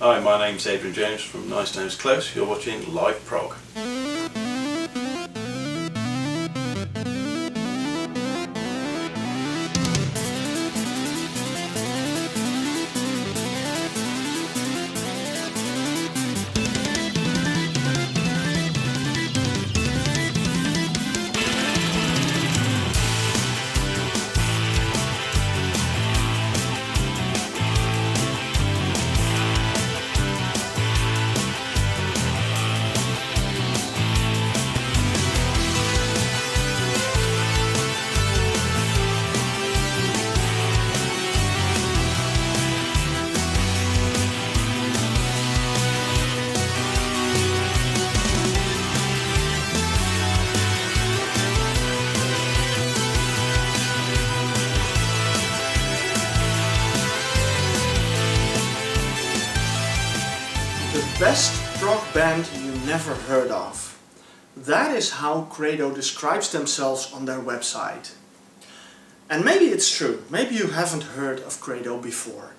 Hi, my name's Adrian James from Nice Times Close. You're watching Live Prog. The best prog band you never heard of. That is how Credo describes themselves on their website. And maybe it's true, maybe you haven't heard of Credo before.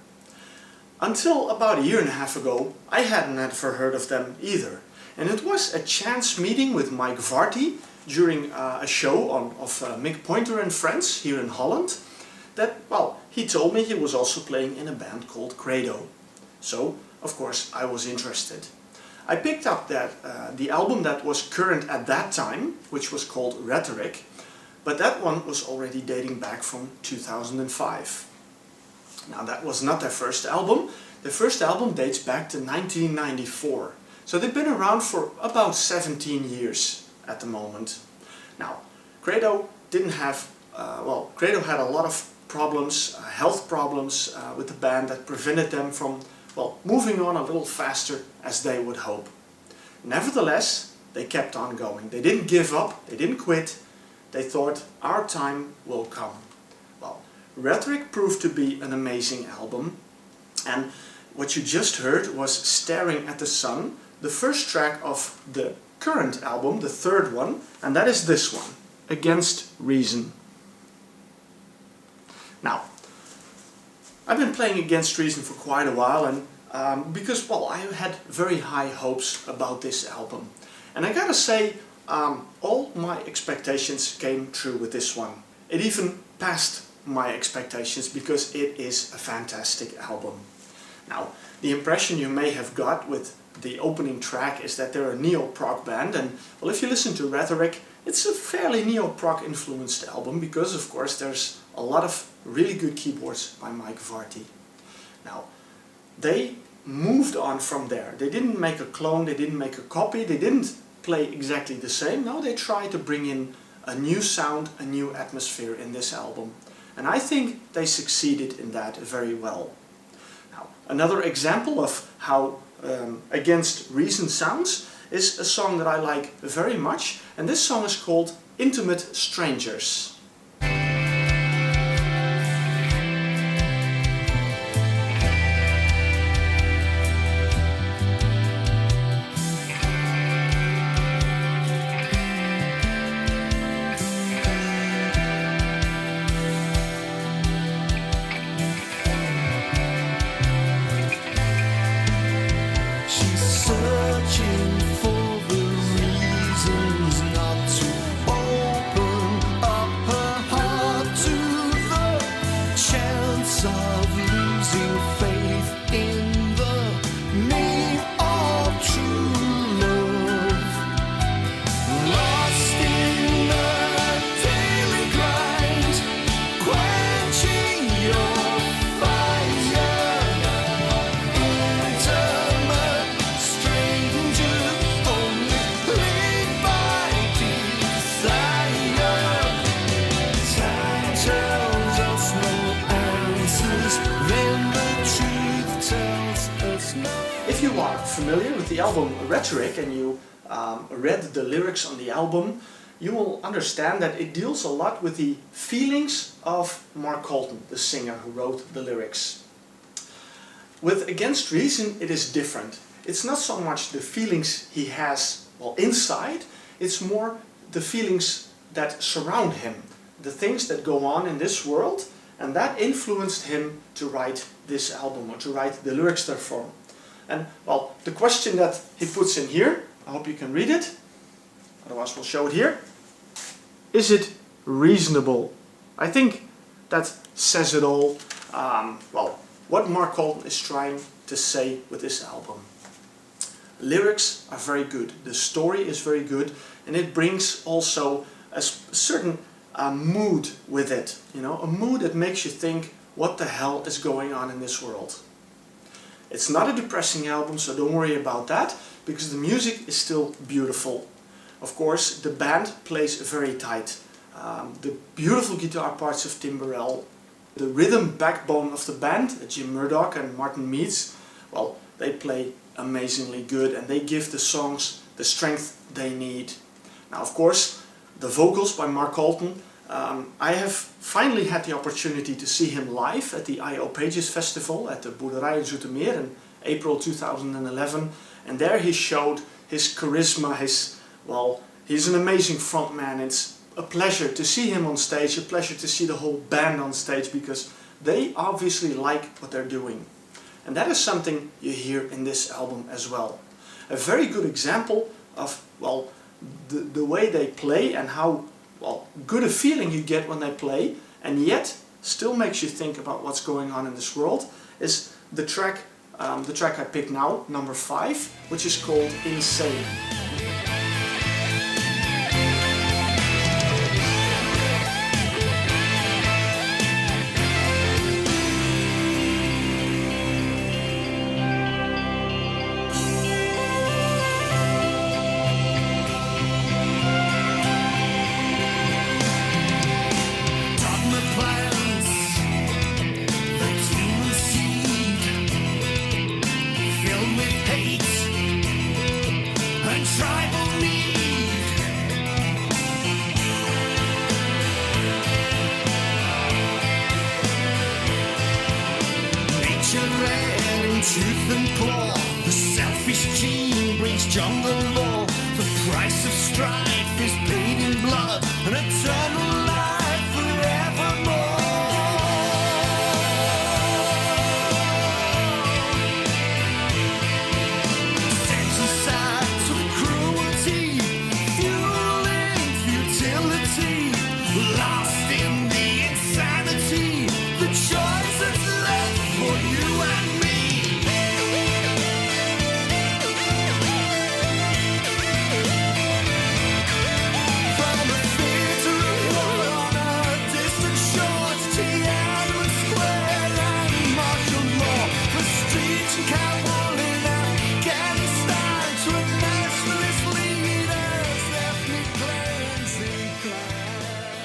Until about a year and a half ago, I hadn't ever heard of them either. And it was a chance meeting with Mike Varty during a show of Mick Pointer and Friends here in Holland. That, well, he told me he was also playing in a band called Credo. So, of course, I was interested. I picked up the album that was current at that time, which was called Rhetoric, but that one was already dating back from 2005. Now, that was not their first album. Their first album dates back to 1994. So they've been around for about 17 years at the moment. Now, Credo didn't have, Credo had a lot of problems, health problems with the band that prevented them from moving on a little faster as they would hope. Nevertheless, they kept on going. They didn't give up, they didn't quit. They thought, our time will come. Well, Rhetoric proved to be an amazing album. And what you just heard was Staring at the Sun, the first track of the current album, the third one, and that is this one, Against Reason. Now, I've been playing Against Reason for quite a while, and because, I had very high hopes about this album. And I gotta say, all my expectations came true with this one. It even passed my expectations because it is a fantastic album. Now, the impression you may have got with the opening track is that they're a neo-prog band, and well, if you listen to Rhetoric, it's a fairly neo-prog influenced album because, of course, there's a lot of really good keyboards by Mike Varty. Now, they moved on from there. They didn't make a clone, they didn't make a copy, they didn't play exactly the same. No, they tried to bring in a new sound, a new atmosphere in this album. And I think they succeeded in that very well. Now, another example of how Against Reason sounds is a song that I like very much, and this song is called Intimate Strangers. If you are familiar with the album Rhetoric and you read the lyrics on the album, you will understand that it deals a lot with the feelings of Mark Colton, the singer who wrote the lyrics. With Against Reason it is different. It's not so much the feelings he has inside, it's more the feelings that surround him, the things that go on in this world, and that influenced him to write this album or to write the lyrics therefore. And well, the question that he puts in here, I hope you can read it, otherwise we'll show it here. Is it reasonable? I think that says it all. Well, what Mark Colton is trying to say with this album. Lyrics are very good, the story is very good, and it brings also a certain mood with it. You know, a mood that makes you think, what the hell is going on in this world? It's not a depressing album, so don't worry about that, because the music is still beautiful. Of course, the band plays very tight. The beautiful guitar parts of Tim Burrell, the rhythm backbone of the band, Jim Murdoch and Martin Meeds, well, they play amazingly good and they give the songs the strength they need. Now, of course, the vocals by Mark Colton. I have finally had the opportunity to see him live at the I.O. Pages Festival at the Boerderij in Zoetermeer in April 2011, and there he showed his charisma, he's an amazing frontman. It's a pleasure to see him on stage, a pleasure to see the whole band on stage, because they obviously like what they're doing. And that is something you hear in this album as well. A very good example of, well, the way they play and how, well, good a feeling you get when they play, and yet still makes you think about what's going on in this world, is the track I picked now, number 5, which is called Insane. Truth and poor, the selfish gene brings jungle law. The price of strife is paid in blood, an eternal life forevermore. Sentences of cruelty, fueling futility, lost in the insanity. The choice is left for you and me.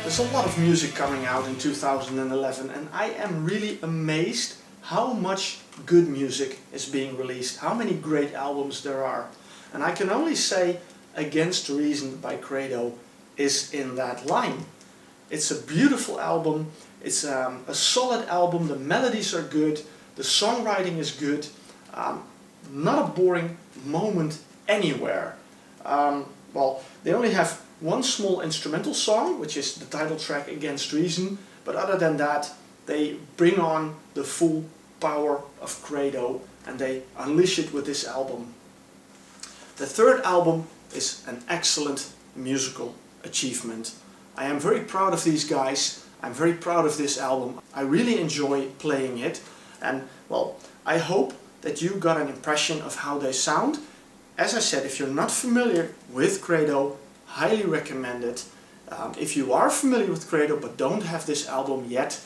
There's a lot of music coming out in 2011, and I am really amazed how much good music is being released, how many great albums there are. And I can only say Against Reason by Credo is in that line. It's a beautiful album, it's a solid album, the melodies are good, the songwriting is good, not a boring moment anywhere. Well, they only have one small instrumental song, which is the title track Against Reason, but other than that, they bring on the full power of Credo and they unleash it with this album. The third album is an excellent musical achievement. I am very proud of these guys, I'm very proud of this album. I really enjoy playing it, and well, I hope that you got an impression of how they sound. As I said, if you're not familiar with Credo, highly recommend it. If you are familiar with Credo but don't have this album yet,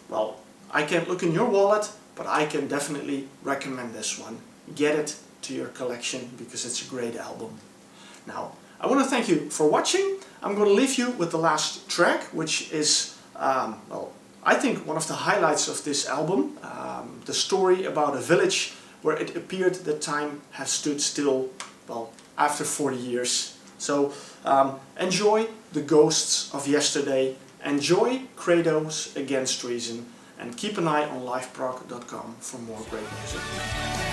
well, I can't look in your wallet, but I can definitely recommend this one. Get it to your collection because it's a great album. Now, I want to thank you for watching. I'm going to leave you with the last track, which is, well, I think one of the highlights of this album. The story about a village where it appeared that time has stood still, well, after 40 years. So enjoy the Ghosts of Yesterday, enjoy Credo's Against Reason, and keep an eye on liveprog.com for more great music.